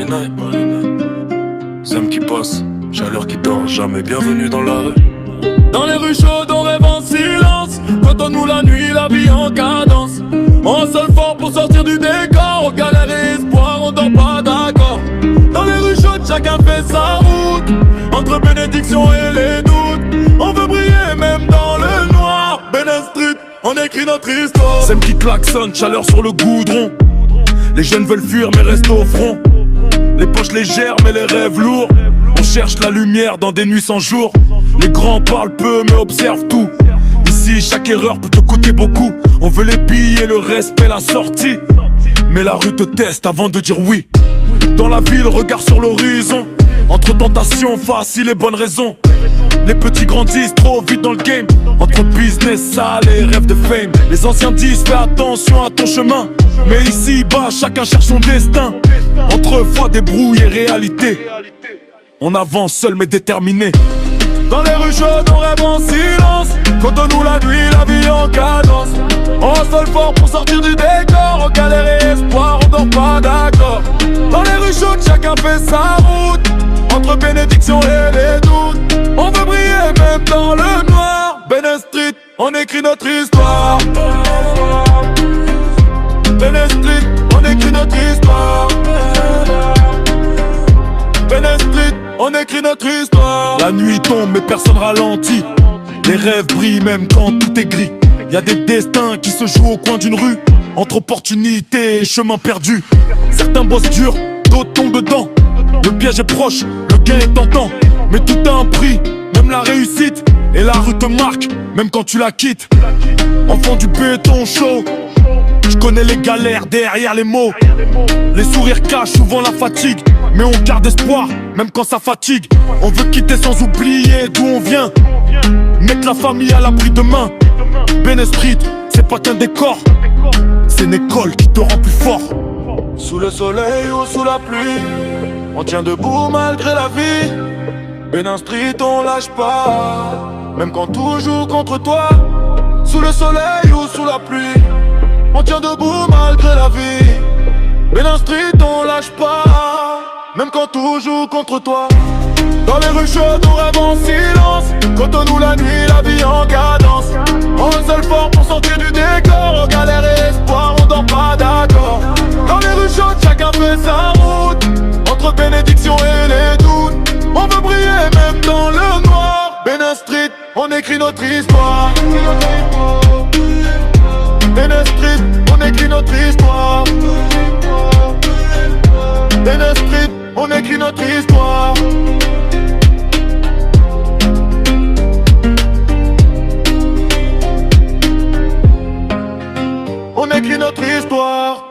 les nights. Zem qui passe, chaleur qui dort jamais, bienvenue dans la rue. Dans les rues chaudes on rêve en silence. Quand on nous la nuit, la vie en cadence. On seul fort pour sortir du décor. On galère et espoir, on dort pas d'accord. Dans les rues chaudes chacun fait sa route. Entre bénédiction et les doutes, on veut briller même dans le noir. Benen Street, on écrit notre histoire. Zem qui klaxonne, chaleur sur le goudron. Les jeunes veulent fuir mais restent au front. Les poches légères mais les rêves lourds. On cherche la lumière dans des nuits sans jour. Les grands parlent peu mais observent tout. Ici chaque erreur peut te coûter beaucoup. On veut les billets, le respect, la sortie. Mais la rue te teste avant de dire oui. Dans la ville, regard sur l'horizon. Entre tentations, facile et bonnes raisons. Les petits grandissent trop vite dans le game. Entre business sale et rêve de fame. Les anciens disent fais attention à ton chemin. Mais ici bas, chacun cherche son destin. Entre foi débrouille et réalité. On avance seul mais déterminé. Dans les rues chaudes on rêve en silence. Quand on nous la nuit, la vie en cadence. On seul fort pour sortir du décor. On galère et espoir, on dort pas d'accord. Dans les rues chaudes chacun fait sa route. Entre bénédiction et les doutes, on veut briller même dans le noir. Benen Street, on écrit notre histoire. Benen Street, on écrit notre histoire. Benen Street, on écrit notre histoire. La nuit tombe mais personne ralentit. Les rêves brillent même quand tout est gris. Y'a des destins qui se jouent au coin d'une rue. Entre opportunités et chemins perdus. Certains bossent dur, d'autres tombent dedans. Le piège est proche, le gain est tentant. Mais tout a un prix, même la réussite. Et la rue te marque, même quand tu la quittes. Enfant du béton chaud, je connais les galères derrière les mots. Les sourires cachent souvent la fatigue. Mais on garde espoir, même quand ça fatigue. On veut quitter sans oublier d'où on vient. Mettre la famille à l'abri demain. Benen Street, c'est pas qu'un décor. C'est une école qui te rend plus fort. Sous le soleil ou sous la pluie, on tient debout malgré la vie. Benen Street on lâche pas, même quand tout joue contre toi. Sous le soleil ou sous la pluie, on tient debout malgré la vie. Benen Street on lâche pas, même quand tout joue contre toi. Dans les rues chaudes on rêve en silence. Quand on nous la nuit, la vie en cadence. On est seul fort pour sortir du décor. On galère et espoir, on dort pas d'accord. Dans les rues chaudes chacun fait sa route. Entre bénédiction et les doutes, on veut briller même dans le noir. Benen Street, on écrit notre histoire. Benen Street, on écrit notre histoire. Benen Street, on écrit notre histoire. On écrit notre histoire.